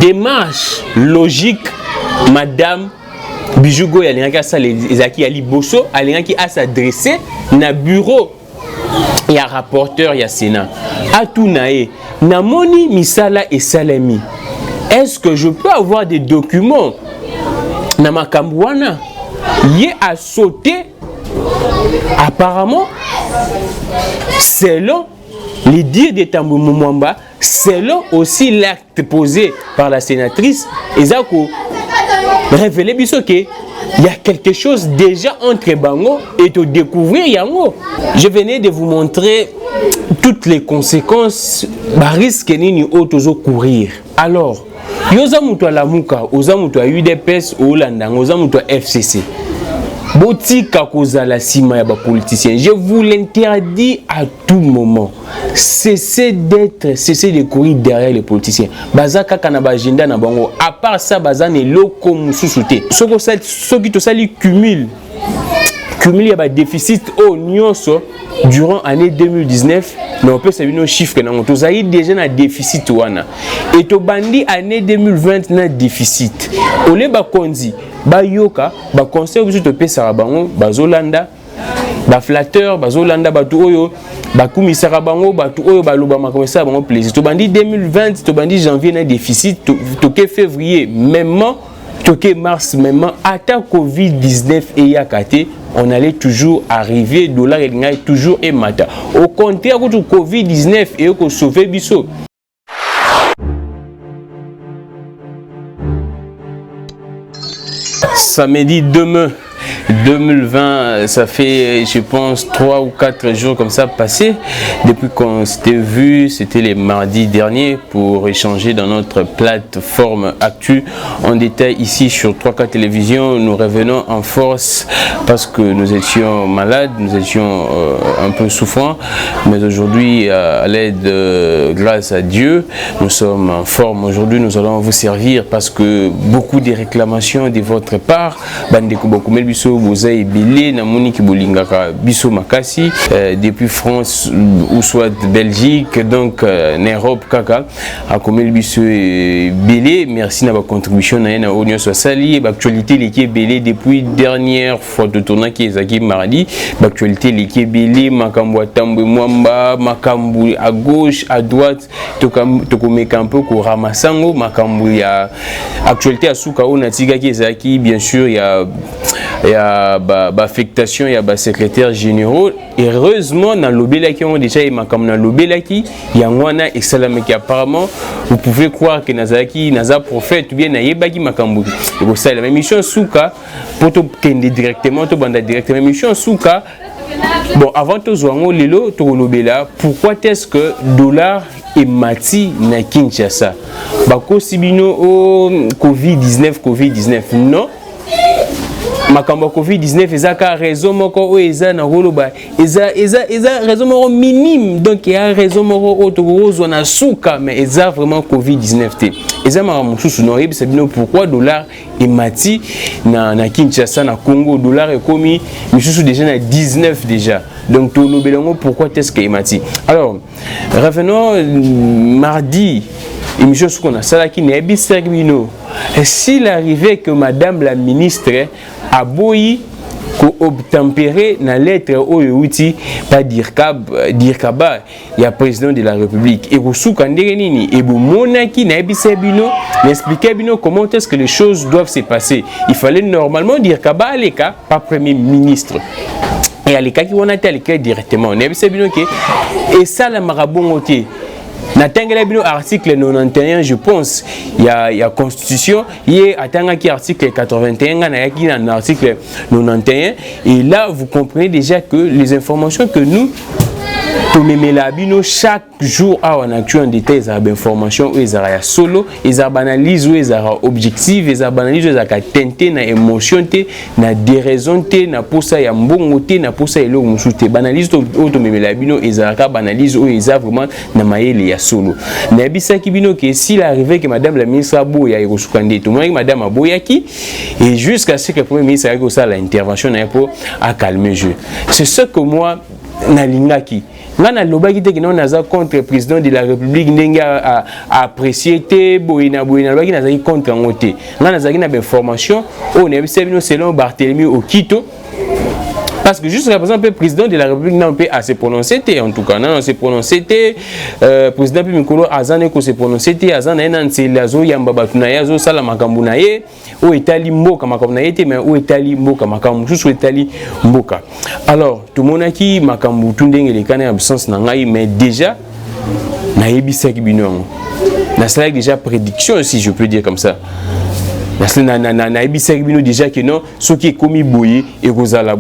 démarche logique madame Bijougo Alingaki ça les aki ali bosso Alingaki à s'adresser na bureau ya rapporteur ya Sénat atunae namoni misala et salami. Est-ce que je peux avoir des documents na makambo wana? Yé a sauté apparemment selon les dires de Tambou Mwamba, selon aussi l'acte posé par la sénatrice, Ezako révélé bisoké. Il y a quelque chose déjà entre Bango et de découvrir Yango. Je venais de vous montrer toutes les conséquences risque nini otozo courir. Alors, yoza muto lamuka, oza muto UDPS ou Landang, oza muto FCC. Botika kozala sima ya ba politiciens. Je vous l'interdis à tout moment. Cessez de courir derrière les politiciens. Bazaka kana ba agenda na bango. À part ça, bazane loko mususuté. Soki to sali cumule ya ba déficit au nyonso durant l'année 2019. Mais on peut savoir nos chiffres na moto zaï déjà na déficit wana. Et to bandi année 2020 na déficit. Ole ba konzi ba yoka ba conseil biso to pesa bango bazolanda ba flatteur bazolanda batu oyo ba kumisaka bango batu oyo ba loba makomesa bango plaisir. To bandi 2020 to bandi janvier na déficit to ke février même to ke mars même ata Covid-19 et yakate on allait toujours arriver dollar et toujours et mata. Au contraire que Covid-19 et que sauver biso. Samedi demain 2020, ça fait je pense 3 ou 4 jours comme ça passé depuis qu'on s'était vu, c'était les mardis derniers pour échanger dans notre plateforme Actu en détail ici sur 3K Télévision. Nous revenons en force parce que nous étions malades, nous étions un peu souffrants, mais aujourd'hui à l'aide, grâce à Dieu, nous sommes en forme. Aujourd'hui nous allons vous servir parce que beaucoup de réclamations de votre part, Bozaï Bilé, Namoniki Bolingaka, Bisso Makasi, depuis France ou soit Belgique, donc en Europe, Kaka, à Komel Bisso Bilé, merci de votre contribution à l'Union Sociale, l'actualité l'équipe Bilé depuis dernière fois de tournoi qui est Zaki Maradi, l'actualité l'équipe Bilé, Makambo Tambo Mwamba, Makambo à gauche, à droite, Tokomeka un peu pour Ramasango, Makambo ya actualité à Soukao, Natiga qui est Zaki, bien sûr, il y a affectation, il y a secrétaire généraux. Heureusement, dans l'obéla qui ont déjà comme dans l'obéla qui il y a un excellent qui apparemment vous pouvez croire que Nazaki, Naza prophète ou bien Nayebaki Makambu. Et ça la même mission Souka pour te kende directement, te banda directement mission Souka. Bon, avant tout zoango lelo to l'obéla, pourquoi est-ce que dollar et mati na Kinshasa? Bako sibino au Covid-19 non. Makambo Covid-19 ezaka raison moko o eza na roloba eza raison moko minime, donc il y a raison moko autorozo na souka, mais eza vraiment Covid-19 te eza mara mususu no yebi sabino pourquoi dollar et mati na Kinshasa na Congo dollar est commis mususu déjà na 19 déjà, donc to lo belongo pourquoi est-ce que mati. Alors revenons mardi émission ce qu'on a ça là qui n'est bisabino. S'il arrivait que madame la ministre a boyi ko obtempérer na lettre oyouti pas dirkaba ya président de la République et kusuka ndenge nini et monaki na bisabino n'expliquer bino comment est-ce que les choses doivent se passer. Il fallait normalement dirkaba aleka pas premier ministre et aleka qui on a été directement na bisabino que et ça la marabongoté. Natangela bino article 91, je pense, il y a constitution, il y a article 81, il y a un article 91, et là vous comprenez déjà que les informations que nous chaque jour on actu en détail les informations où ils ont solo, ils ont analyse où ils ont objectif, ils ont analyse où ils ont tenté na émotion té na déraison té na posa ya mbongo té na posa elo musuté banalise auto memela bino ils ont analyse où ils ont vraiment na maïli ya solo na bisa ki bino que s'il arrivait que madame la ministre Aboya Irosukande tout moi madame Aboyaki et jusqu'à ce que le premier ministre a eu ça l'intervention pour à calmer le jeu. C'est ce que moi nalingaki ngana lobaki te kina naza contre président de la République ndenge a apprécié te boina lobaki nazaki contre ngote ngana nazaki na information on est selon Barthélemy Okito. Parce que jusqu'à présent, le président de la République n'a pas à se prononcer, en tout cas, non, se prononcer, président Mikolo Azane ko se prononcer, Azane Nancy Lazo Yambabatunaye, Zo Salamakambunaye, ou Etali Mboka Makambunaye, mais où Etali Mboka Makambu, sous Etali Mboka. Alors, tout le monde a qui Makambu Tundeng et les canets absence n'angaï, mais déjà, Naïbi Sakibino. N'a déjà prédiction, si je peux dire comme ça. Déjà que non, ce qui est commis bouillir et vous allez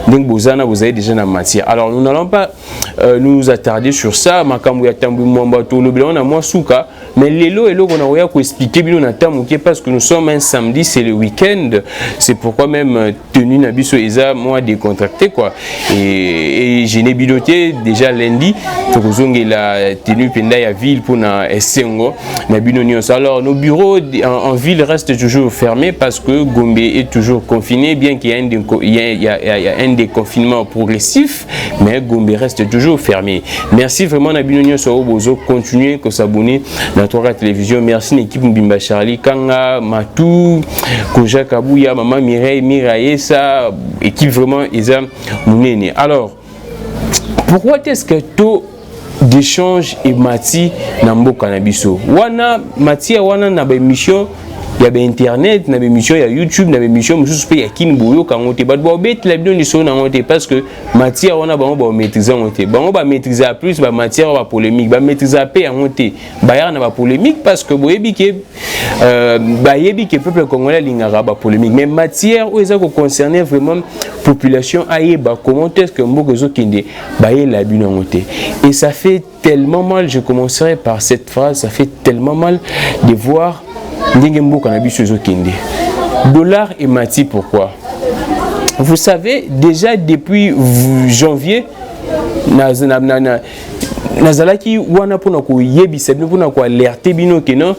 donc vous avez déjà la matière. Alors nous n'allons pas nous attarder sur ça. Mais les lots et l'eau qu'on a expliqué parce que nous sommes un samedi, c'est le week-end. C'est pourquoi même tenu Nabiso Eza moi décontracté quoi. Et j'ai nébiloté déjà lundi pour la tenue Pendaya ville pour na Essengo Nabino. Alors nos bureaux en ville restent toujours fermés parce que Gombe est toujours confiné, bien qu'il y a un déconfinement progressif, mais Gombe reste toujours fermé. Merci vraiment Nabino sur Bozo, continuez que s'abonner dans la télévision. Merci l'équipe Mbimba Charlie, Kanga, Matou, Koja Kabouya, Maman Mireille, Miraïsa, équipe vraiment Isa Mounene. Alors, pourquoi est-ce que tout d'échange et Mati Nambo Kanabiso Wana Mati Wana na émission. Il y a internet, il y a émission, il y a YouTube, il y a émission, il y a Kinboyo quand on te bat la vidéo du son parce que matière on a bon maîtriser on te bon va maîtriser plus ba matière va polémique ba maîtriser paix on te ba ya na ba polémique parce que boyebi ke ba yebi ke peuple congolais lingara ba polémique mais matière où ça concerner vraiment population ayeba comment est-ce que mbokozo kende ba ye la bino on te et ça fait tellement mal, je commencerai par cette phrase, ça fait tellement mal de voir dollar et mati, pourquoi? Vous savez, déjà depuis janvier, nazalaki wana pona ko yebisa bino pona ko alerter bino que non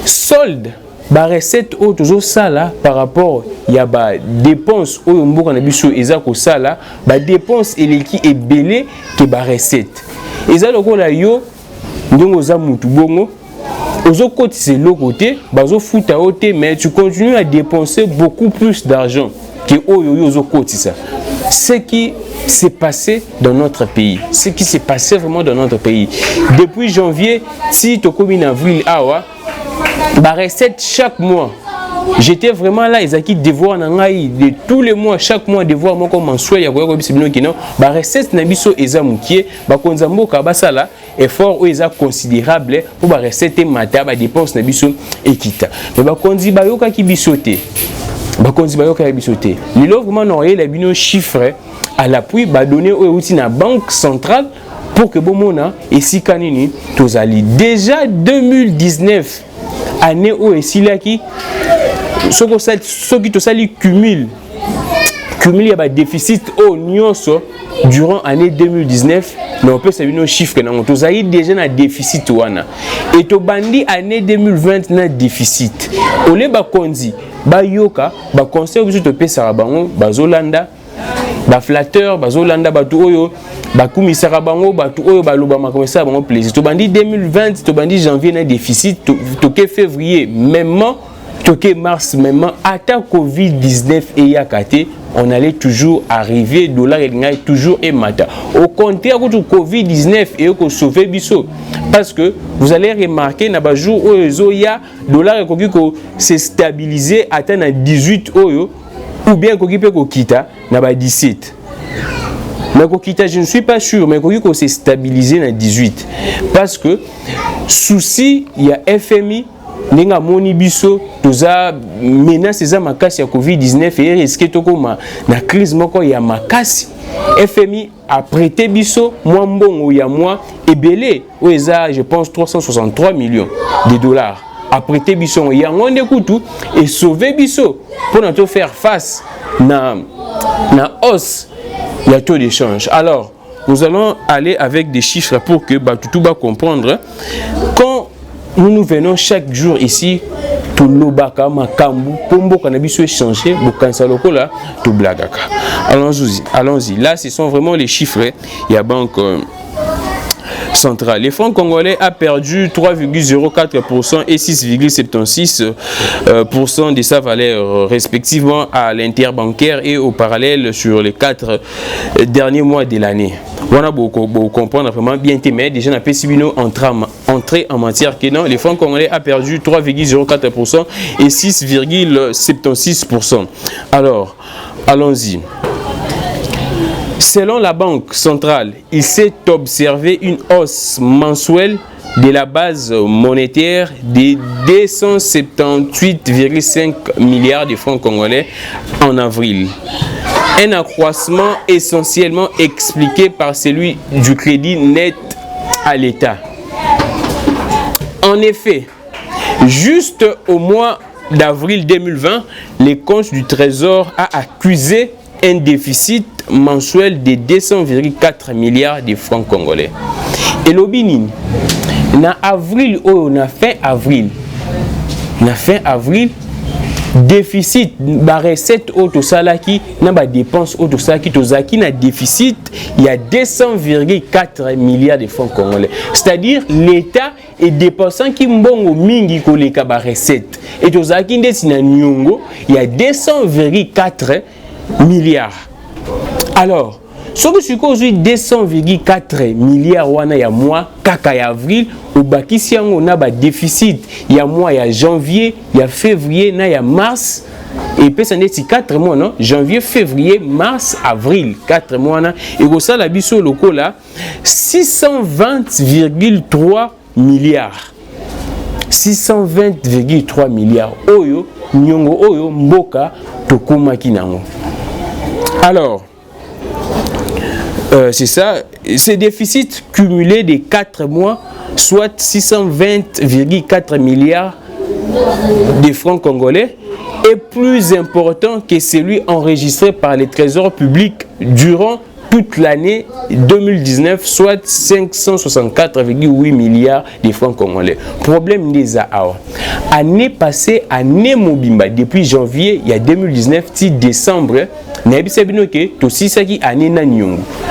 solde ba recette au toujours ça là par rapport ya ba dépenses au mboka na biso eza ko sala ba dépenses eleki ebele ke ba recette eza lokola yo ndongo za mutu bongo aux côtés c'est l'autre côté, bazo fout à côté, mais tu continues à dépenser beaucoup plus d'argent que aux côtés ça. Ce qui s'est passé dans notre pays, ce qui s'est passé vraiment dans notre pays. Depuis janvier, si tu commis en avril, bah recette chaque mois. J'étais vraiment là, ils ont quitté devoir de tous les mois, chaque mois devoir moi comme mensuel, il y a quoi qui non, bah recette nabiso ezamukie, bah konzambo kabasala effort où ils ont considérable pour bah recette mata bah dépense nabiso ekita. Mais bah konzi bah yoka ki bisoté, bah konzi bah yoka ki bisoté. Lilo vraiment n'aurait les bino chiffres à l'appui bah donner au outil na banque centrale pour que bon mona et si kanini tozali déjà 2019 année où et si là qui ce qui te sali cumule il y a un déficit au nyonso durant l'année 2019 mais on peut savoir nos chiffres na on a déjà un déficit wana et to bandi année 2020 na déficit ole ba konzi ba yoka ba conseil biso to pesa bango bazolanda ba flatteur bazolanda batu oyo ba kumisaka bango batu oyo baloba makomesa bango plaisir to bandi 2020 to bandi janvier na déficit to ke février même toqué mars même à ta Covid-19 et yakate on allait toujours arriver dollar et toujours et mata au contraire que Covid-19 et que sauver biso parce que vous allez remarquer na ba jour où ya dollar et que c'est stabilisé atteint à 18 euro ou bien que peut kita na ba 17 mais kokita je ne suis pas sûr mais que c'est stabilisé à 18 parce que souci il y a FMI Nenga moni biso toza menace za makasi ya Covid-19 et risque to koma na crise moko ya makasi FMI a prêté biso moi mbongo ya moi ebele oeza je pense 363 millions de dollars a prêté biso ya ngonde kutu et sauver biso pour nous faire face na hausse ya taux d'échange. Alors nous allons aller avec des chiffres pour que tout va comprendre quand nous venons chaque jour ici to lobaka makambu pombo kanabiso échanger bokanisa lokola to blagaka. Allons-y. Là ce sont vraiment les chiffres il y a banque centrale. Les francs congolais a perdu 3,04% et 6,76% de sa valeur respectivement à l'interbancaire et au parallèle sur les 4 derniers mois de l'année. On a beaucoup comprendre vraiment bien mais déjà n'a pas sibino entrée en matière que non, les francs congolais a perdu 3,04% et 6,76%. Alors, allons-y. Selon la Banque centrale, il s'est observé une hausse mensuelle de la base monétaire de 278,5 milliards de francs congolais en avril. Un accroissement essentiellement expliqué par celui du crédit net à l'État. En effet, juste au mois d'avril 2020, les comptes du Trésor a accusé un déficit mensuel de 200,4 milliards de francs congolais. Et l'obinine, na avril, on a fait avril, déficit, ba recette auto salaki, na ba dépense auto salaki, tozaki na déficit, il y a 200,4 milliards de francs congolais. C'est-à-dire l'État est dépensant qui mbongo mingi koleka ba recette. Et tozaki ndesi na nyongo, il y a 200,4 milliards. Alors, ce que je suis 200,4 milliards wana ya mois kaka ya avril au bakisi yango na ba déficit ya mois ya janvier, ya février na ya mars et puis ça n'est 4 mois non, janvier, février, mars, avril, 4 mois na et ko ça la biso lokola 620,3 milliards. 620,3 milliards oyo nyongo oyo mboka tokomaki nango. Alors, c'est ça, ce déficit cumulé des 4 mois, soit 620,4 milliards de francs congolais, est plus important que celui enregistré par les trésors publics durant toute l'année 2019, soit 564,8 milliards de francs congolais. Problème des AAO. Année passée, année mobimba, depuis janvier, il y a 2019, si décembre,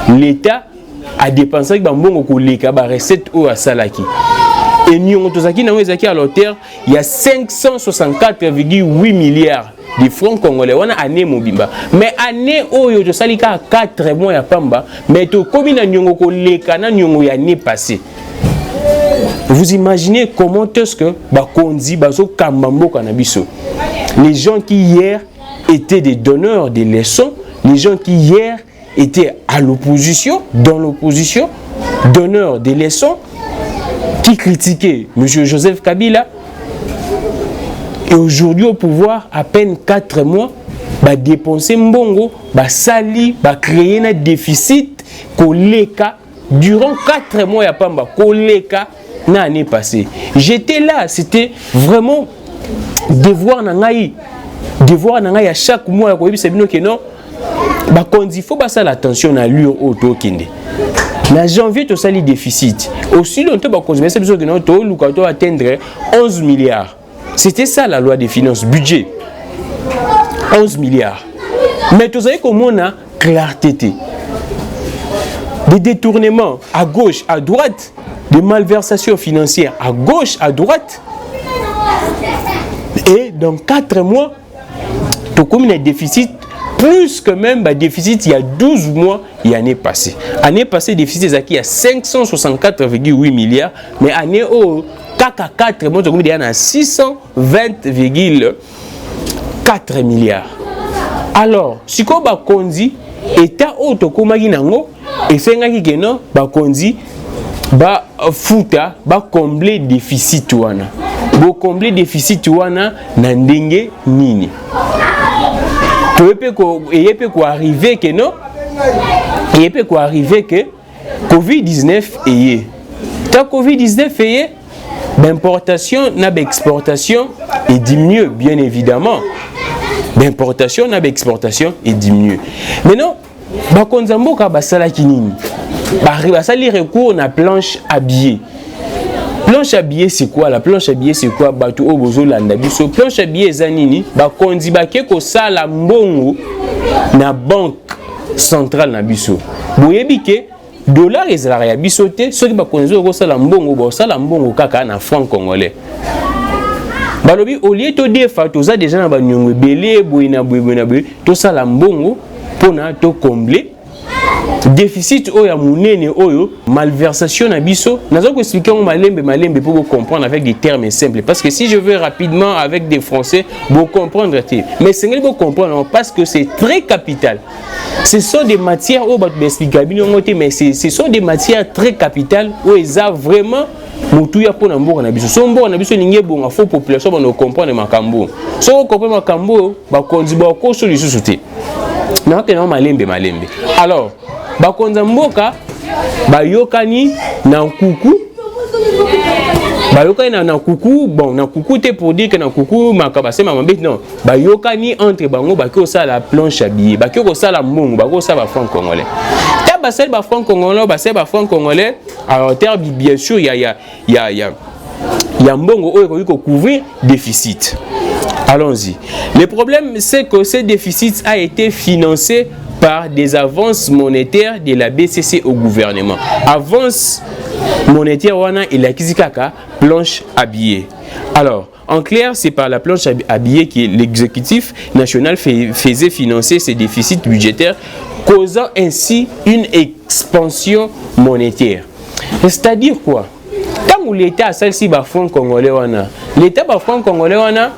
l'État a dépensé la recette au Salaki. Et nous à l'auteur, il y a 564,8 milliards de francs congolais. On a année mobimba. Mais année où il y a 4 mois ya pamba, mais to comme na nyongo ko leka na nyongo ya année passée. Vous imaginez comment est-ce que bakonzi bazo kambambo kanabiso. Les gens qui hier étaient des donneurs de leçons, les gens qui hier étaient à l'opposition, dans l'opposition, donneurs de leçons, qui critiquaient M. Joseph Kabila, et aujourd'hui au pouvoir, à peine 4 mois, dépenser mbongo, sali, créer un déficit, koleka, durant 4 mois, ya pamba, koleka, l'année passée. J'étais là, c'était vraiment devoir nangai à chaque mois, que non, il faut passer l'attention à l'ure auto kinde. Na janvier, tu as le déficit. Aussi longtemps, tu dois atteindre 11 milliards. C'était ça la loi des finances, budget. 11 milliards. Mais tu sais comment on a clarté. Des détournements à gauche, à droite, des malversations financières à gauche, à droite. Et dans 4 mois, tu as un déficit plus que même déficit il y a 12 mois et l'année passée. L'année passée, le déficit est à 564,8 milliards, mais l'année où 4 mois, il y a 620,4 milliards. Alors, si on a dit, l'État autokomaki nango, et c'est un qui non, bakonzi, futa, combler déficit wana. Combler déficit wana na ndenge nini. Il peut arriver que non, il peut arriver que Covid-19 est. Ta Covid-19 est, l'importation n'a d'exportation et diminue bien évidemment. L'importation n'a d'exportation et diminue. Maintenant, bakonzambo ka basala kinini. Basali recours na planche habillée. Planche à billets c'est quoi? La planche à billets c'est quoi? Bato obozo landa biso. Planche à billets zanini ba kondi ba ke ko sala mbongo na banque centrale na biso. Boyebi ke dollar ezala ya biso te, soki ba kondi ko sala mbongo kaka na franc congolais. Balobi au lieu to defa to za déjà na ba nyongo belé boy na boy to sala mbongo pona to combler déficit oyo munene oyo malversation na biso. Nazo ko expliquer on malembe pour comprendre avec des termes simples, parce que si je veux rapidement avec des français vous comprendre, mais c'est que vous comprendre parce que c'est très capital. Ce sont des matières où va expliquer mais ce sont des matières très capitales où ils a vraiment mutuya pona mboka na biso. So mboka na biso ninge bonga fo population ba no comprendre makambo. So comprendre makambo ba konzi ba ko so lisusu te. Na ke na malembe. Alors ba konza mboka ba yokani na kuku. Ba yokani na kuku, bon na kuku te pour dire que na kuku makaba se mambe non. Ba yokani entre bango ba ko ça la planche à billets. Ba ko ça la mbongo, ba ko ça ba franc congolais. Basel ba franc congolais, alors terme bien sûr il y a mbongo oyo ko couvrir déficit. Allons-y. Le problème c'est que ce déficit a été financé par des avances monétaires de la BCC au gouvernement. Avance monétaire wana il a kizikaka planche à billets. Alors en clair, c'est par la planche à billets que l'exécutif national faisait financer ces déficits budgétaires, causant ainsi une expansion monétaire. C'est-à-dire quoi? Quand l'État a celle-ci ba franc congolais wana, l'État ba franc congolais wana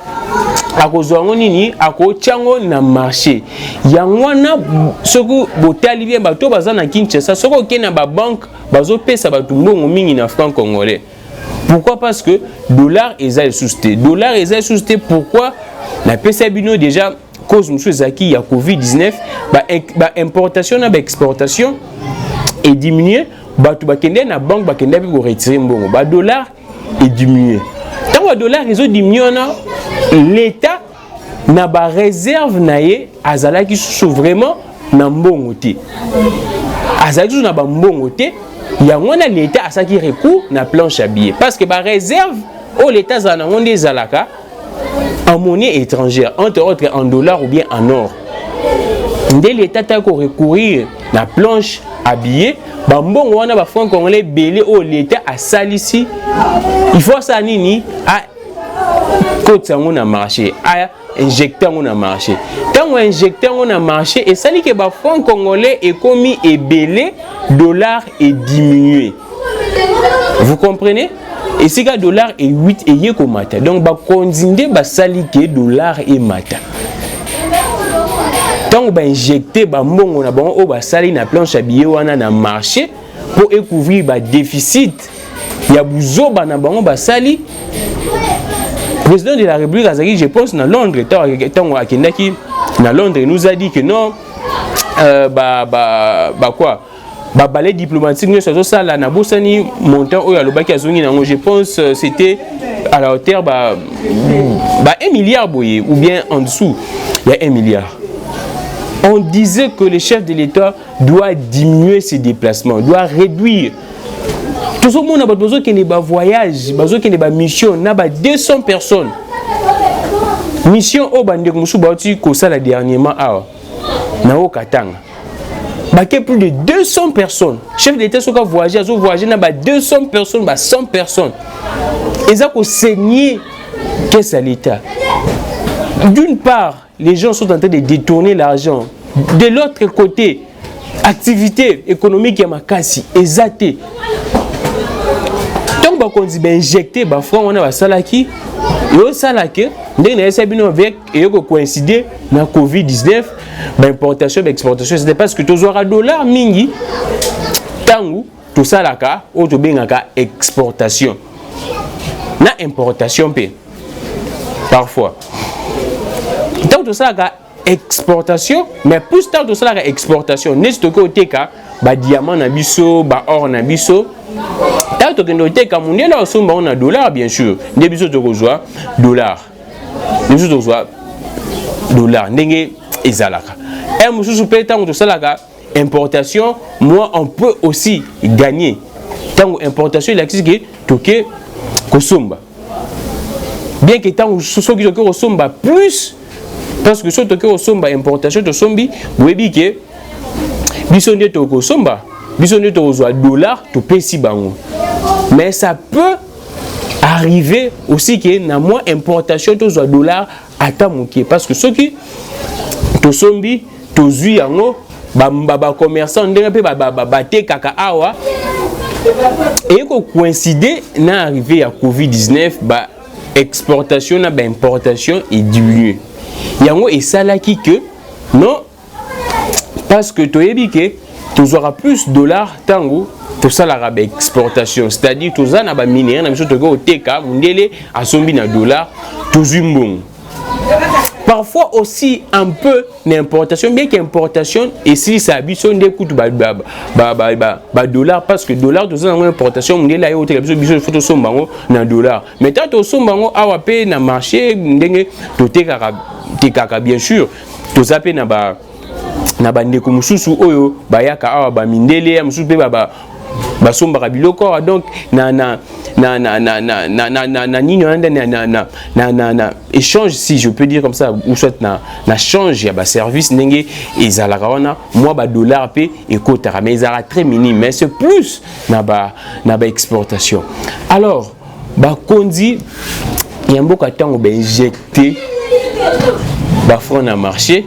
a kozwango nini a kochango na marché. Yangwana soko botali bien bato bazana Kinshasa, soko kena ba banque bazo pesa bato mbongo mingi na franc congolais. Pourquoi? Parce que dollar est susté. Dollar est susté. Pourquoi? La PCBino déjà cause monsieur Zaki ya Covid-19, ba importation na ba exportation est diminué. Ba tu ba kende na banque ba kende pour retirer mbongo. Ba dollar est diminué. Quand le dollar est diminué, l'État n'a ba réserve naé azala qui sous vraiment na mbongo te. Azala qui na ba mbongo te. Il y a l'État à ça qui recourt na planche à billets, parce que la réserve au l'État zana des zalaka en monnaie étrangère, entre autres en dollars ou bien en or. Dès l'État a recourir na planche à billets, bambon wana ba franc congolais belé au l'État a salisi. Il faut ça nini à côté na marché, à injecter na marché. Quand on injecte on a marché et ça dit que ba franc congolais est commis et belé, dollar est diminué. Vous comprenez? Et si le dollar est 8 et yé komata. Donc ba konzinde ba sali que dollar est mata. Tant on va injecter ba mbongo na bango o ba sali na planche à billets wana na marché pour couvrir ba déficit. Ya buzo ba na bango ba sali. Le président de la République Azaki, je pense, dans Londres, dans Londres, nous a dit que non, balai diplomatique, nous sommes ça, la Nabosani, montant au Yalobaki Azongi, je pense c'était à la hauteur de 1 milliard ou bien en dessous, il y a 1 milliard. On disait que le chef de l'État doit diminuer ses déplacements, doit réduire. Tout le monde a besoin qu'il y ait des voyages, besoin qu'il y ait des missions, il y a 200 personnes. Mission au Bandek Moussou Kosa la dernièrement à Nao Katanga. Il y a plus de 200 personnes. Chef d'État qui a voyagé, il y a 200 personnes, 100 personnes. Ils ont saigné qu'est-ce à l'État. D'une part, les gens sont en train de détourner l'argent. De l'autre côté, activité économique Yamakasi, exaté. Donc, on dit injecter, on a salaki, et salaki, avec et coïncider na Covid-19, importation, exportation, c'est parce que tu auras dollar mingi, tangu, tout ça là, ou tu bengaka exportation, na importation p, parfois. Tant tout ça là, exportation, mais plus tard tout ça là, exportation, n'est-ce que côté ka, diamant na biso, or na biso. Tant que nous avons mondial, on a dollar bien sûr. Des bisous de rejoindre dollar. Des bisous de rejoindre dollar. N'engé ezalaka. Et monsieur super tant que ça là importation, moi on peut aussi gagner. Tant que importation il existe que toqué kosomba. Bien que tant soki toke kosomba plus parce que soki toke kosomba importation tosombi boyebi ke biso nde tokosomba biso nde tokozwa dollar topesi bango. Mais ça peut arriver aussi que na moins importation tozwa dollar ata mokie parce que soki tosombi tozwi yango ba commerçant ndenge pe ba te kaka awa et ko coïncider na arrivé à Covid-19 ba exportation na ba importation est diminué. Yango et ça là qui que non parce que toyebi que tozwara plus dollars tango to salara ba exportation, c'est-à-dire toza na ba minéraux na biso togo teka mundele asombi na dollar tozwi mbongo. Parfois aussi un peu d'importation, bien qu'importation, et si ça a besoin de coûts dollars, parce que dollars, tout ça, importation, on est là, il y a besoin de sombango dans dollar. Mais tant que sombango a wapé na marché, bien sûr, tout ça peut na ba ndeko mususu oyo bayaka awa ba mindele ya mususu pe ba somba biloko donc na échange si je peux dire comme ça ou soit na change ya ba service ndenge ezalaka wana moi ba dollar pe ekotara mais ezala très minime mais c'est plus na ba exportation. Alors ba kondi ya mboka tango ba injecter ba franc na marché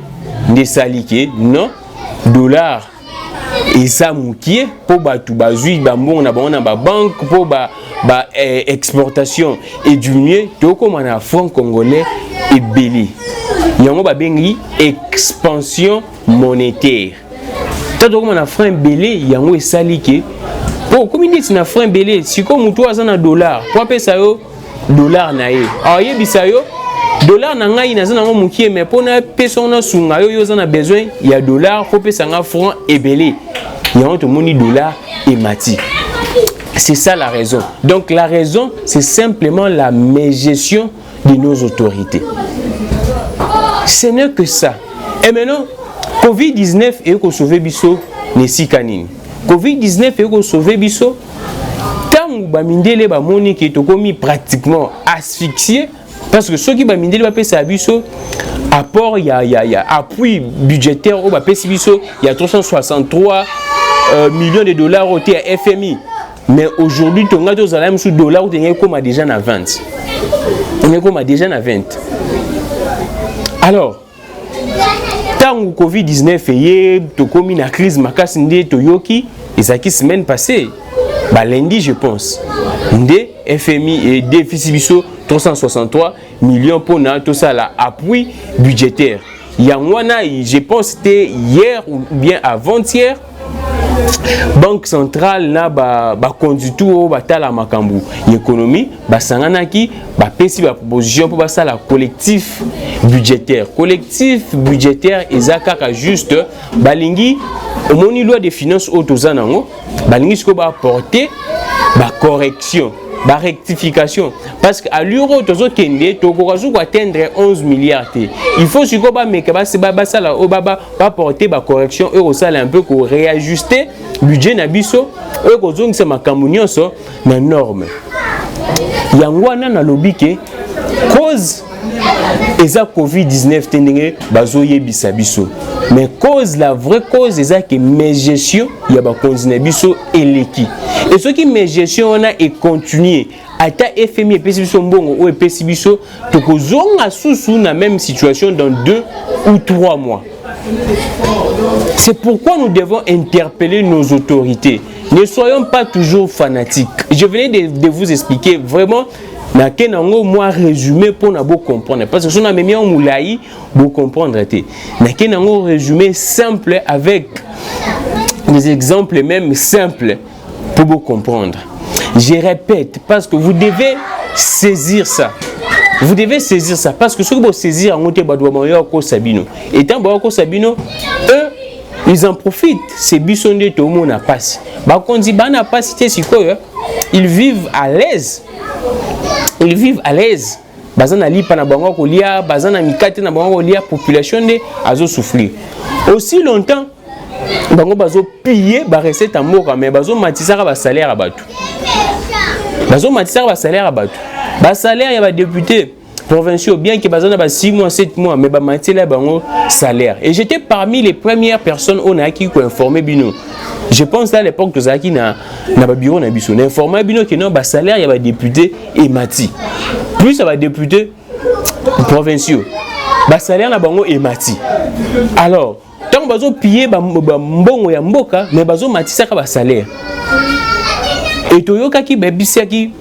nde salike non dollar et ça moukier pour batu bazui bambon na ba banque pour ba exportation et du mieux to comme na franc congolais et belé yango ba bengi expansion monétaire to comme na franc belé yango esalike pour comme dit na franc belé si comme mutu azana dollar pour pesa yo dollar na ye ayebisa yo dollar na ngai na zana mukier mais pour na pesa na sunga yo zana besoin il y a dollar faut pesa nga franc et belé il y a un dollar et mati. C'est ça la raison. Donc la raison, c'est simplement la mégestion de nos autorités. Ce n'est que ça. Et maintenant, Covid-19 est qu'on sauve biso nesi kanini. Covid-19 est qu'on sauve biso. Tant que bamindele ba moni qui est commis pratiquement asphyxié parce que ceux qui bamindele ba pesa biso apport il y a appui budgétaire au ba pesa biso il y a 363 millions de dollars au FMI. Mais aujourd'hui, tu as des dollars qui sont déjà à 20. On est déjà à 20. Alors, tant que Covid-19 est comme une crise, et ça qui semaine passée, lundi, je pense, le FMI et déficit 363 millions pour tout ça, l'appui budgétaire. Je pense que c'était hier ou bien avant-hier. Banque centrale na ba conducteur ba tala makambu l'économie ba sangana ki ba pesi ba proposition pour ba ça la collectif budgétaire ezaka juste balingi au moni loi des finances autozanango balingi ce ko ba apporter ba correction ba rectification parce que à l'euro tozo kende to ko atteindre 11 milliards. Il faut ce ko ba meka ba ça la ba porter ba correction euro ça un peu ko réajuster budget na biso e ko zongisa makambo nyonso na norme yango wana na lobike cause eza Covid-19 tendenge bazoyebisa biso mais cause la vraie cause eza que mégestion ya ba konzina biso eleki et ce qui mégestion on a et continuer ata FMI epesi biso mbongo ou epesi biso tokozonga susu na même situation dans 2 ou 3 mois. C'est pourquoi nous devons interpeller nos autorités. Ne soyons pas toujours fanatiques. Je venais de vous expliquer vraiment na kenango moi résumé pour na beau comprendre parce que si on a même un moulaï beau comprendre na kenango résumé simple avec des exemples même simples pour vous comprendre. Je répète parce que vous devez saisir ça. Vous devez saisir ça parce que ce que vous saisir en Sabino et tant que Sabino, eux, ils en profitent. C'est bison de tout le monde a passé. Ils vivent à l'aise. Ils vivent à l'aise. Bazana li pana bango kolia, bazana mikate na bango kolia, population de azo souffrir. Aussi longtemps, bango bazo piller ba recette en mort mais bazo matisaka ba salaire à batu. bazo matisa ba salaire à bato ba salaire ya ba député provinciaux bien que bazana ba 6 mois 7 mois mais ba matila bango salaire et j'étais parmi les premières personnes on a qui ko informer bino. Je pense à l'époque que Zaki na ba bureau na biso na informer bino que non ba salaire ya ba député et mati plus ça va député provinciaux ba salaire na bango et mati alors tant bazo piller ba mbongo ya mboka mais bazo matisa ka ba salaire et toyoka ki bebisia ki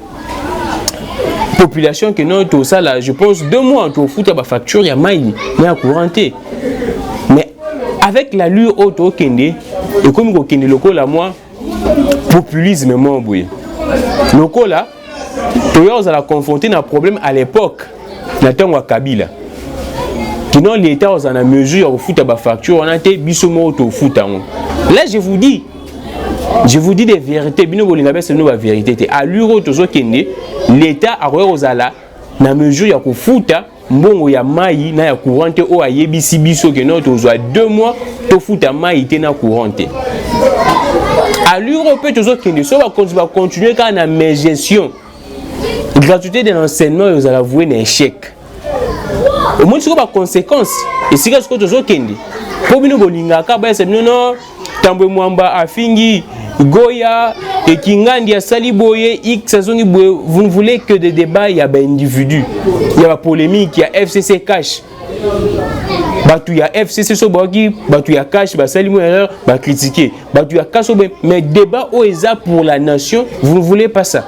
population que non tout ça là je pense 2 mois to fouta ba facture ya mai mais à couranté mais avec l'allure auto kende et comme ko kende loko la moi populisme mon boy loko là toyo za la confronter na problème à l'époque na tango wa Kabila qui non l'état aux en mesure de fouta ba facture on a été biso mo auto fouta là je vous dis des vérités bino bolinga bese no ba vérité à l'euro tozo kende l'état a rozala na mesure ya kufuta mbongo ya mai na ya courante o ayebisi biso ke no tozo 2 mois to futa mai te na courante à l'euro peut tozo kende so va continuer quand na gestion gratuité de l'enseignement vous allez avouer un échec au moins sur ba conséquences et si que tozo kende po bino bolinga ka ba se non tambwe mwamba afingi Goya et Kingandi a Saliboye, X saison vous ne voulez que des débats, il y a des individus, il y a la polémique, il y a FCC cash. Il y a FCC Sobogi, il y a cash, Salimo erreur, critiquer. Il y a cash, mais débat au ESA pour la nation, vous ne voulez pas ça.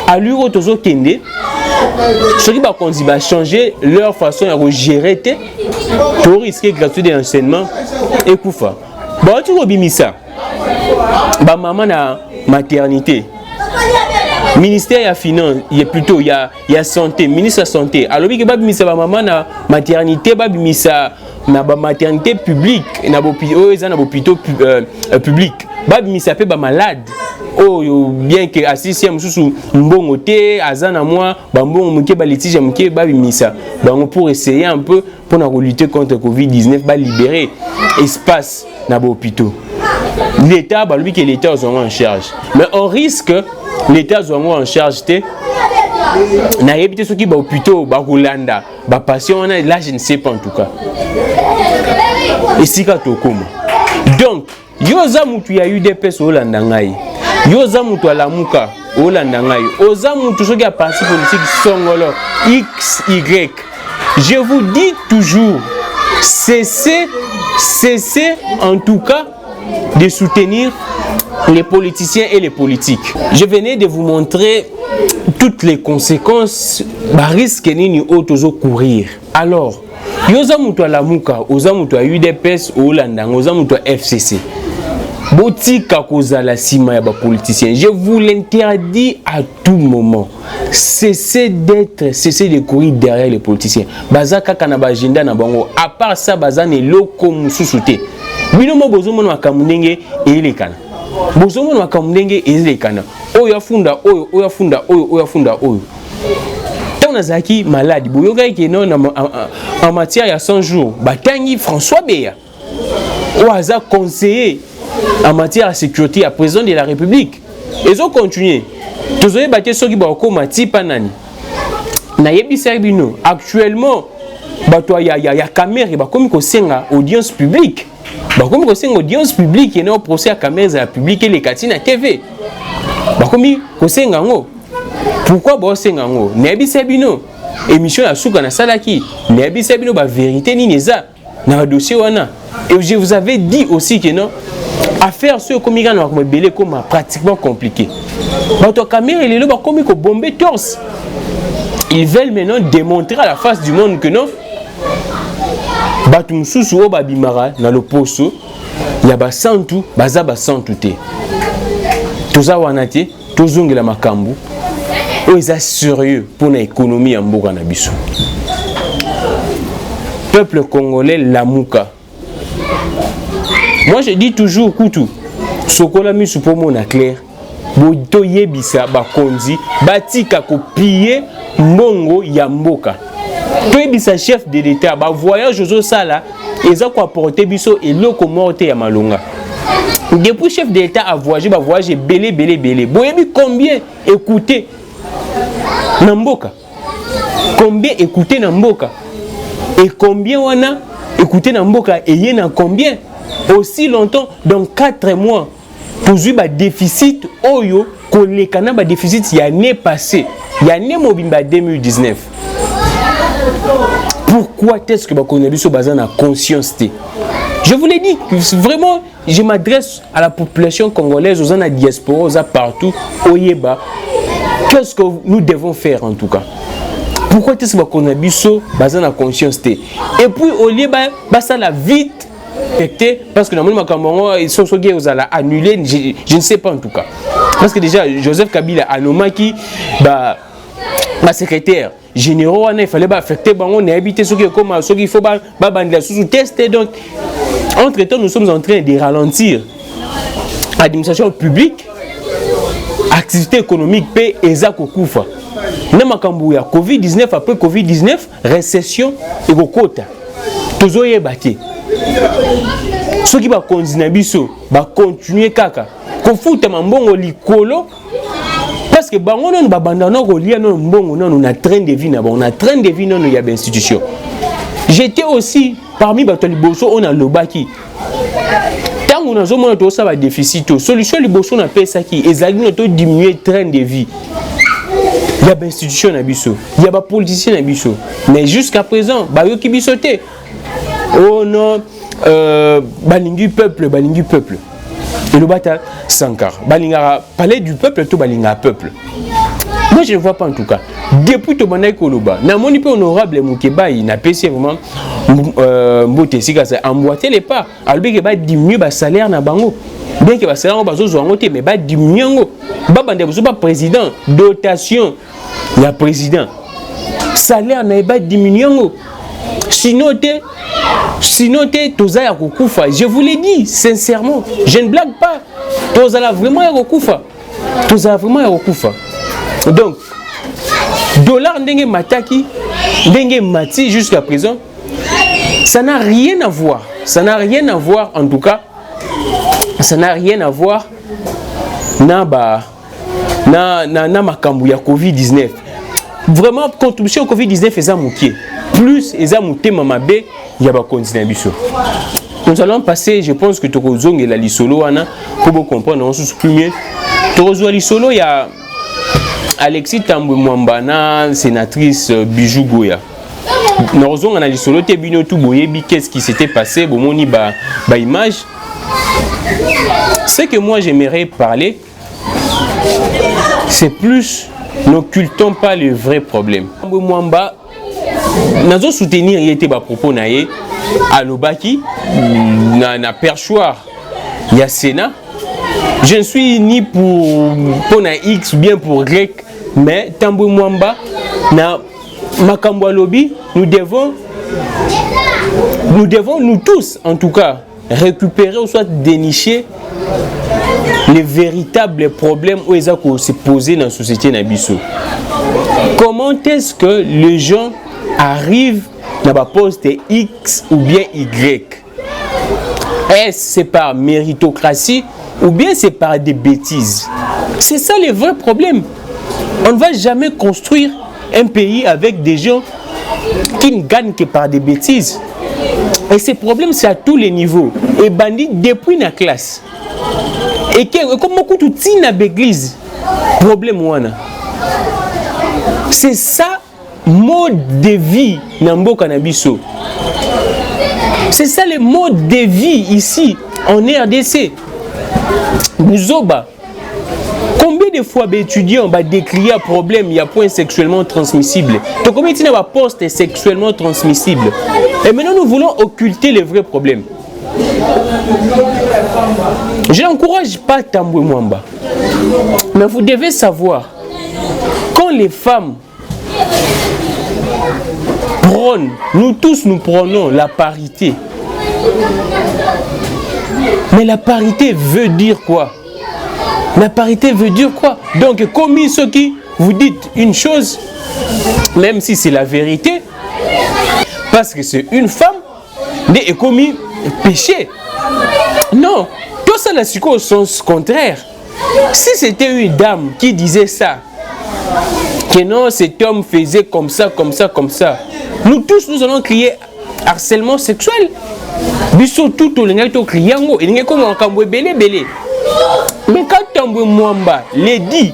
À l'Euro Tozo Kende, ceux qui vont changer leur façon de gérer, pour risquer gratuité d'enseignement et Koufa. Tu vois ça. Ba maman na maternité ministère ya finance il y a plutôt il y a santé ministre de santé alors que ba bimisa ba maman na maternité ba bimisa na ba maternité publique na hôpital public ba bimisa pe ba malade oh bien que assistem sous mbongo te azana moi ba mbongo muke ba litige muke ba bimisa bango pour essayer un peu pour lutter contre Covid-19 ba libérer espace na ba hôpital. L'État, lui que l'État est en charge. Mais on risque l'État est en charge. Na yebite ceux qui ba hôpitaux, ba Rolanda, ba patient là je ne sais pas en tout cas. Et si ka tokoma. Donc, yoza mutu ya UDPS Rolanda ngai. Yoza mutu alamuka Rolanda ngai. Oza mutu ceux qui a parti politique songolo XY. Je vous dis toujours cessez en tout cas de soutenir les politiciens et les politiques. Je venais de vous montrer toutes les conséquences risque nini otozo courir. Alors, yoza mutu alamuka, oza mutu UDPS Holanda, oza mutu FCC. Botika kozala sima ya ba politiciens. Je vous l'interdis à tout moment. Cessez de courir derrière les politiciens. Bazaka kana ba agenda na bango. À part ça, bazane loko mususute. Binomo bozomono akamundenge elekana. Bozomono akamundenge elekana. Oyo afunda oyo, oyo afunda oyo, oyo afunda oyo. Tana zaki malade. Boyoga ke non en matière ya 100 jours. Batangi François Beya. Oaza conseiller en matière de sécurité à président de la République. Ils ont continué. Tous les bâtiments qui sont combattus par nani. Actuellement, il y a caméra, il y a comme audience publique. Comme audience publique, il y a un procès à caméra publique et les catines à TV. Pourquoi Bossengango? Nebisabino, émission à Souka na Salaki. Nebisabino, la vérité ni neza. Dans le dossier, et je vous avais dit aussi que non, affaire ce comme il comme pratiquement compliqué. Votre caméra, il est là comme bomber torse. Ils veulent maintenant démontrer à la face du monde que non. Batum susu o babimara dans le posto, il y a basantu, bazaba santu te. Toza wanate, tozongela makambu. O eza sérieux pour l'économie en mboka na biso. Peuple congolais lamuka. Moi je dis toujours Koutou, sokola misu pour mon clair, boto yebisa bakonzi, batika ko piller mbongo ya mboka. To yebisa chef de l'État, ba voyage ozo sala, eza ko apporter biso eloko morte ya malonga. Depuis chef d'État a voyagé, bah voyager belé. Boyebi combien écouter Namboka? Combien écouter Namboka? Et combien on a écouté Namboka? Et y en a combien? Aussi longtemps, dans 4 mois, pour un déficit, oyo, les canaux déficit, il y a l'année passée, il y a l'année mobimba 2019. Pourquoi est-ce que on a vu ce bazar la conscience? Je vous l'ai dit, vraiment, je m'adresse à la population congolaise, aux gens de la diaspora, aux gens partout, au Yéba. Qu'est-ce que nous devons faire en tout cas? Pourquoi est-ce qu'on a vu ce bazar la conscience? Et puis au Yéba, ça la vite. Parce que normalement, ils sont annulés, je ne sais pas en tout cas. Parce que déjà, Joseph Kabila Anomaki, ma secrétaire généraux, il fallait affecter, on a habité ce qu'il faut tester. Donc, entre-temps, nous sommes en train de ralentir l'administration publique, activité économique, paix et Zakokoufa. Namakambuya, Covid-19, après Covid-19, récession et Gokota. Tous les bâtis. Ceux qui vont continuer kaka. Konfuta mambongo likolo. Parce que bango non babandana kolia non mbongo non on a train de vie na on a train de vie non il y a des institutions. J'étais aussi parmi bato liboso on a lobaki. Tant on a zomona to ça va déficit. Solution liboso na pesa ki ezali no to diminuer train de vie. Il y a des institutions na biso, il y a des politiciens na biso. Mais jusqu'à présent, ba yo ki bisoté. Oh non, balingi peuple. Et le bata Sankar. Balingara, parler du peuple, tout balinga peuple. Moi je ne vois pas en tout cas. Depuis tout le Koloba, na moni peu honorable Moukeba, il n'a pas vraiment mbote si ça emboîter les pas. Alors que ba diminuer ba salaire na bango. Bien que ba salaire ba zo ngote mais ba diminuer ngo. Ba bande ba président, dotation la président. Salaire na ba diminuer ngo. Sinon, Tozaya Kokufa. Je vous l'ai dit, sincèrement, je ne blague pas. Tozala vraiment Kokufa. Tozala vraiment Kokufa. Donc, dollar ndenge mataki, ndenge mati jusqu'à présent, ça n'a rien à voir. Ça n'a rien à voir, en tout cas, ça n'a rien à voir na makambu ya Covid-19. Vraiment, contribution au Covid-19 est mouké. Plus ils ont monté mamabé, il y a pas continuer biso. Nous allons passer, je pense que Tokozong et la Lisolo pour comprendre on se premier. Tokozong Lisolo il y a Alexis Tambwe Mwambana, sénatrice Bijou Goya. Nous on a Lisolo te bino tout boyebi qu'est-ce qui s'était passé, bon moni ba image. Ce que moi j'aimerais parler c'est plus n'occultons pas le vrai problème. Mwamba nazo soutenir il était ba propos naé à l'obaki na perchoir il y a Sénat. Je ne suis ni pour na X ou bien pour Y, mais Tambwe Mwamba na makambo lobby nous devons nous tous en tout cas récupérer ou soit dénicher les véritables problèmes où ils ont se poser dans la société nabiso. Comment est-ce que les gens arrivent dans la poste X ou bien Y? Est-ce c'est par méritocratie ou bien c'est par des bêtises? C'est ça le vrai problème. On ne va jamais construire un pays avec des gens qui ne gagnent que par des bêtises. Et ces problèmes, c'est à tous les niveaux. Et bandit depuis la classe. Et comme beaucoup de gens dans l'église, problème ouana. C'est ça, mode de vie dans le Canabiso. C'est ça le mode de vie ici, en RDC. Nous combien de fois les étudiants ont décrié un problème, il y a point sexuellement transmissible. Donc combien il y a un poste sexuellement transmissible? Et maintenant nous voulons occulter les vrais problèmes. Je n'encourage pas Tambwe Mwamba. Mais vous devez savoir, quand les femmes prônent, nous tous nous prônons la parité. Mais la parité veut dire quoi? La parité veut dire quoi? Donc, comme ceux qui vous dites une chose, même si c'est la vérité, parce que c'est une femme, et commis péché. Non, tout ça la psycho au sens contraire. Si c'était une dame qui disait ça, que non, cet homme faisait comme ça, comme ça, comme ça, nous tous, nous allons crier harcèlement sexuel. Biso tout le monde crier ngo, il n'y a comme un camboué belé belé. Mais quand Tambwe Mwamba les dit,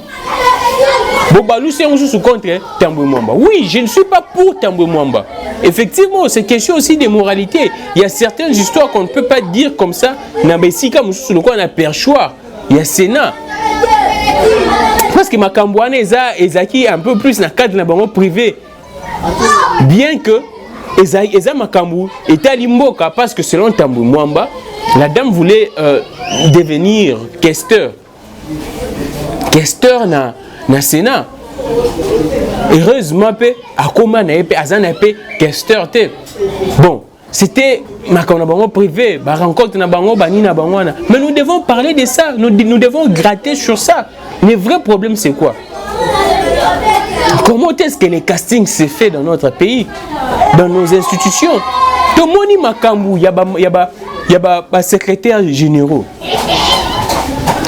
Bobalou c'est un sous contre Tambwe Mwamba. Oui, je ne suis pas pour Tambwe Mwamba. Effectivement, c'est question aussi de moralité. Il y a certaines histoires qu'on ne peut pas dire comme ça. Nabesika Moussou, le quoi on a perchoir. Il y a Sénat. Parce que ma Kambouane Ezaki un peu plus dans le cadre de la privé. Bien que Eza Makambu était à Limboka parce que selon Tambwe Mwamba, la dame voulait devenir questeur. Questeur na Sénat. Heureusement, à comment questeur. Bon, c'était ma privé, ma rencontre na bango, bani na bangwana. Mais nous devons parler de ça, nous devons gratter sur ça. Le vrai problème, c'est quoi? Comment est-ce que les castings se fait dans notre pays, dans nos institutions? Tout le monde y makambu, il y a secrétaire généraux.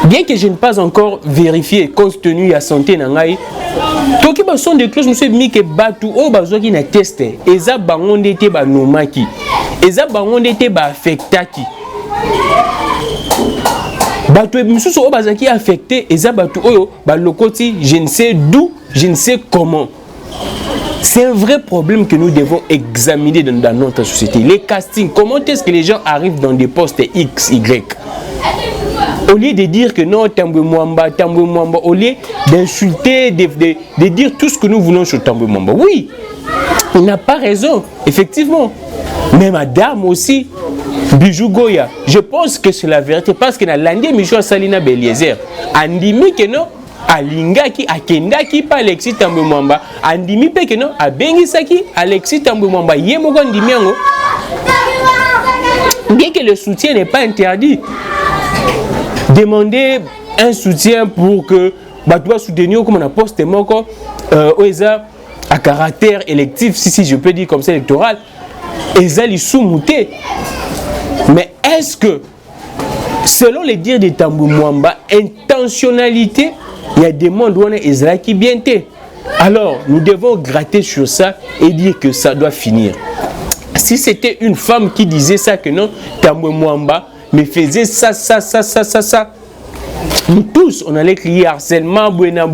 Bien que je n'ai pas encore vérifié, compte tenu de la santé, tout qui sont des clauses, monsieur Mike Batu, oh, bazo qui n'a testé, eza bangon d'été ba nomaki, eza bangon d'été ba affectaki. Batu monsieur so bazaki affecté, eza batu oyo ba lokoti, je ne sais d'où, je ne sais comment. C'est un vrai problème que nous devons examiner dans notre société. Les castings, comment est-ce que les gens arrivent dans des postes X, Y? Au lieu de dire que non, Tambwe Mwamba, au lieu d'insulter, de dire tout ce que nous voulons sur Tambwe Mwamba. Oui, il n'a pas raison, effectivement. Mais madame aussi, Bijou Goya, je pense que c'est la vérité parce que dans l'année, Michel Salina Beliezer, Andimi que non, Alingaki, Akendaki, pas Alexis Tambwe Mwamba, Andimi pe que non, Abengisaki, Alexis Tambwe Mwamba, Yemoko Ndimiango. Bien que le soutien n'est pas interdit, demander un soutien pour que tu dois soutenir comme on a posté à caractère électif, si je peux dire comme ça électoral, ils sous-moutés. Mais est-ce que, selon les dires de Tambwe Mwamba, intentionnalité, il y a des mondes où on est qui bien été. Alors, nous devons gratter sur ça et dire que ça doit finir. Si c'était une femme qui disait ça, que non, Tambwe Mwamba, mais faisait ça. Nous tous, on allait crier harcèlement, buena.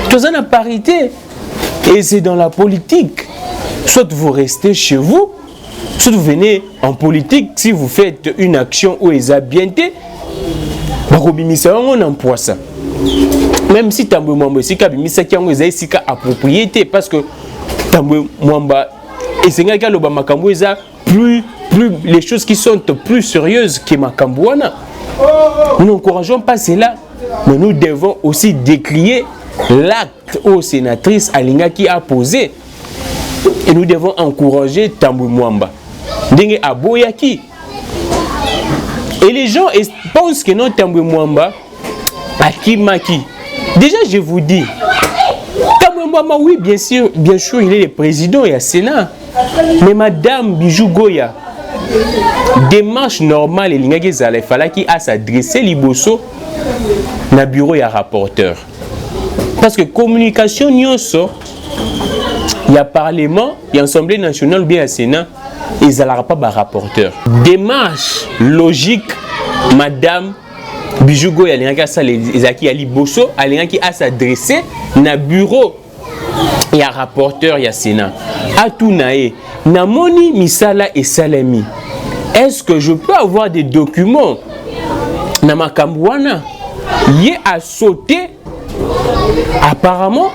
Tout ça, la parité. Et c'est dans la politique. Soit vous restez chez vous, soit vous venez en politique. Si vous faites une action où ils ont bien été, on emploie ça. Même si Tambwe Mwamba, si Kabimisa qui ont été approprié, parce que Tambwe Mwamba, et c'est un cas plus les choses qui sont plus sérieuses que Makambouana. Nous n'encourageons pas cela, mais nous devons aussi décrier l'acte aux sénatrices Alinga qui a posé. Et nous devons encourager Tambwe Mwamba. Ndenge Aboyaki. Et les gens pensent que non Tambwe Mwamba Akimaki. Déjà je vous dis, Tambwe Mwamba, oui bien sûr il est le président et le Sénat. Mais madame Bijou Goya, démarche normale et l'ingé il fallait qu'il a s'adresser liboso na bureau et rapporteur. Parce que communication nyonso, il y a parlement, il y a assemblée nationale ou bien le Sénat, ils n'allaient pas de rapporteur. Démarche logique, madame Bijou Goya, il a s'adresser na bureau. Il y a rapporteur, il y a Sénat. Atunae, Namoni Misala et Salami. Est-ce que je peux avoir des documents? Namakambouana, il a sauté. Apparemment,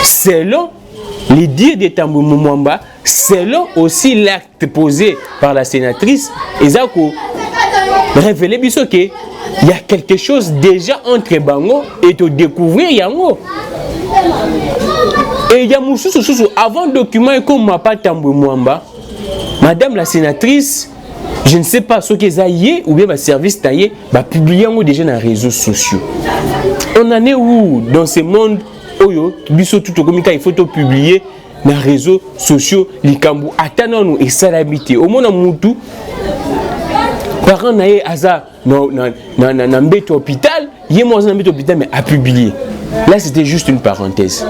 selon les dires de Tambwe Mwamba, selon aussi l'acte posé par la sénatrice, Ezako révélé qu'il y a quelque chose déjà entre Bango et de découvrir Yango. Et il y a avant le document et comme ma pas Tambwe Mwamba, madame la sénatrice, je ne sais pas ce qu'ils aillent ou bien ma service taillé, va publier déjà dans les réseaux sociaux. On en est où dans ce monde où il faut publier dans les réseaux sociaux, les Kambou, attendons-nous et salamité. Au monde Moutou, parent naé aza na mbete hôpital, yé moi na mbete hôpital mais a publié. Là c'était juste une parenthèse.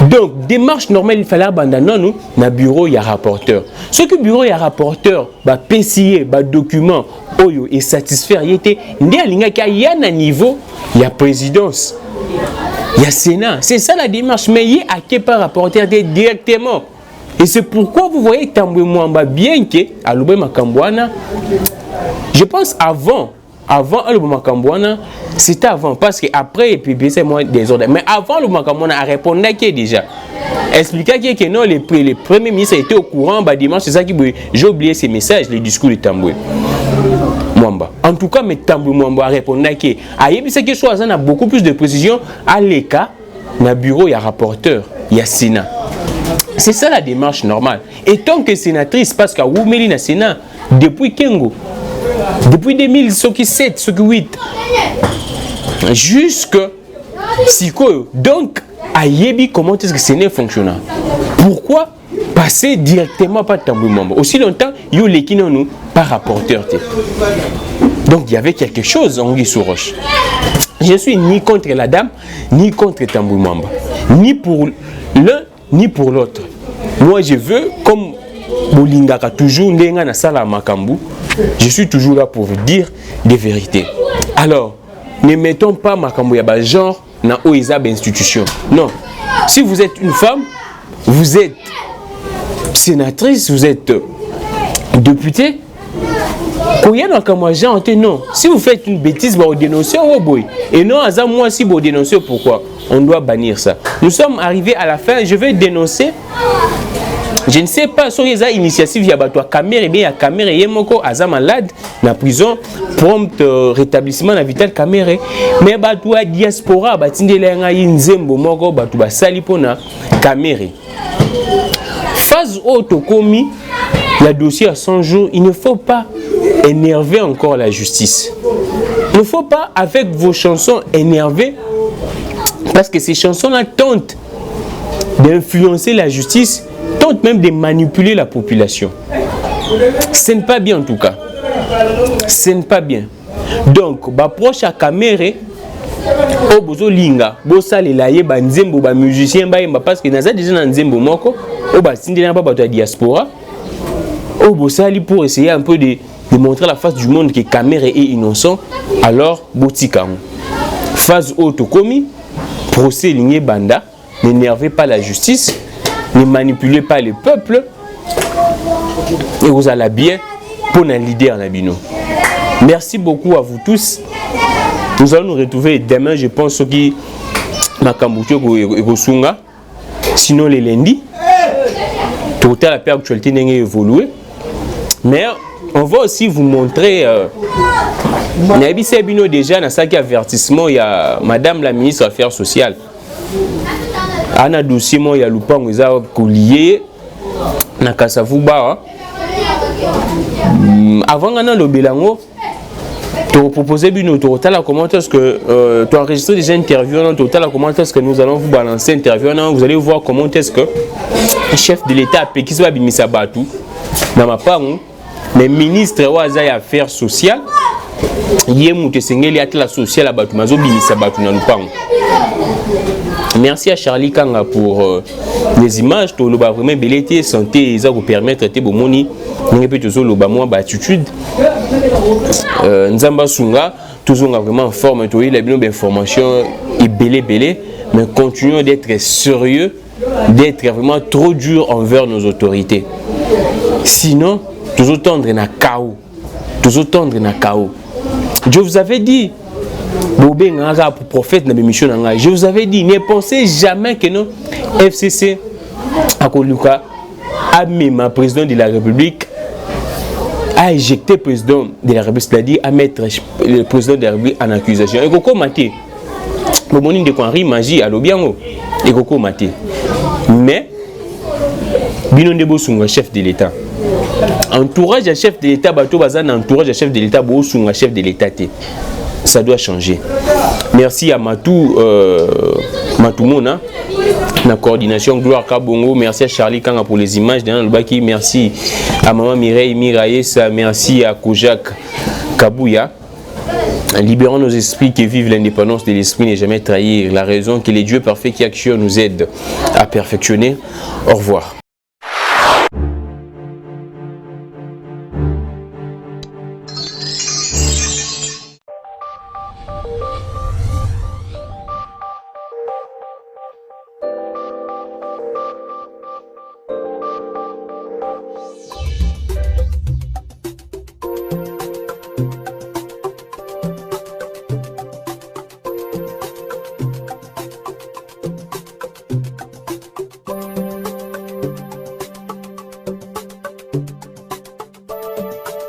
Donc démarche normale il fallait abandonner nous na bureau il y a rapporteur. Ce que bureau il y a rapporteur ba PCA ba document oyo et satisfaire y était ndé alinga ka ya na niveau il y a présidence. Il y a Sénat, c'est ça la démarche mais y a qui par rapporteur directement. Et c'est pourquoi vous voyez Tamboué Mwamba bien que à Loubé Makambouana, je pense avant Loubé Makambouana, c'était avant parce que après puis c'est moins désordre. Mais avant Loubé Makambouana a répondu qui déjà expliquer que non les premiers ministres étaient au courant bah dimanche c'est ça qui j'ai oublié ces messages les discours de Tamboué Mwamba. En tout cas mais Tamboué Mwamba a répondu que ayebi c'est que chose a beaucoup plus de précision à l'écart na bureau il y a rapporteur, il y a Sénat. C'est ça la démarche normale. Et tant que sénatrice, parce qu'à Woumeli na Sénat, depuis Kengo, depuis 2007, 2008, jusque Siko, donc, à Yebi, comment est-ce que Sénat fonctionne? Pourquoi passer directement par Tamboué Mwamba? Aussi longtemps, il y a les qui nous par rapporteur. Donc, il y avait quelque chose en Guissou-Roche. Je suis ni contre la dame, ni contre Tamboué Mwamba. Ni pour l'un, ni pour l'autre. Moi, je veux, comme Bolingaka toujours, Ndenga na sala makambu, je suis toujours là pour vous dire des vérités. Alors, ne mettons pas makambu ya ba genre na oizab institution. Non. Si vous êtes une femme, vous êtes sénatrice, vous êtes députée, non. Si vous faites une bêtise, vous dénoncez au boy. Et non, moi, si vous dénoncez, pourquoi? On doit bannir ça. Nous sommes arrivés à la fin, je vais dénoncer. Je ne sais pas si il y a une initiative, il y a une caméra, il y a une caméra, il y a un malade dans la prison, prompt rétablissement de vital caméra. Mais il y a une diaspora, il y a une zembo, il y a une caméra. Phase haute commis, le dossier à 100 jours, il ne faut pas énerver encore la justice. Il ne faut pas, avec vos chansons, énerver, parce que ces chansons-là tentent d'influencer la justice, tentent même de manipuler la population. Ce n'est pas bien en tout cas. Ce n'est pas bien. Donc, proche à caméra, au bozo linga, bosa le laye ba nzembo ba musicien ba yemba parce que naza déjà na nzembo moko, au ba sindina ba bato diaspora, au bosa li pour essayer un peu de montrer la face du monde que caméra est innocent, alors botika. Phase haute commis, procès ligné banda, n'énervez pas la justice, ne manipulez pas le peuple, et vous allez bien pour un leader en abino. Merci beaucoup à vous tous. Nous allons nous retrouver demain, je pense, qui Makambucho et Sunga. Sinon, les lundis, tout à l'heure, l'actualité n'a évolué. Mais on va aussi vous montrer. Déjà, dans ce avertissement, il y a Madame la ministre des Affaires sociales. Anna dossier, il y a Lupang, il y a Koulié, Nakasavuba. Avant, on a le Bélango. Tu as proposé une total comment est-ce que tu as enregistré des interviews en total comment est-ce que nous allons vous balancer interview vous allez voir comment est-ce que le chef de l'État a qui soit bimisa batu dans ma part mais ministre des Affaires sociales yemute sengeli atla social à batu mazo bimisa batu na lupango. Merci à Charlie Kanga pour les images to loba vraiment belité santé ça vous permettre de bomoni n'engé peut toujours loba moi attitude Nzamba Sunga toujours vraiment en forme to il a bien d'informations et belé mais continuons d'être sérieux d'être vraiment trop dur envers nos autorités sinon toujours tendre na chaos je vous avais dit prophète na mission nanga je vous avais dit ne pensez jamais que non FCC Akoluka a mis ma président de la République a éjecté le président de la République, c'est-à-dire à mettre le président de la République en accusation. Et Koko Maté, le monde de Henri Magie à l'Obiango, et Koko Maté. Mais, Binon de Bosunga, chef de l'État. Entourage à chef de l'État, Bato Bazan, entourage à chef de l'État, Bosunga, chef de l'État. Ça doit changer. Merci à Matou Mona La coordination, Gloire Kabongo, merci à Charlie Kanga pour les images. Merci à Maman Mireille Miraïsa, merci à Kojak Kabouya. Libérons nos esprits qui vivent l'indépendance de l'esprit n'est jamais trahir. La raison que les dieux parfaits qui actionnent nous aident à perfectionner. Au revoir.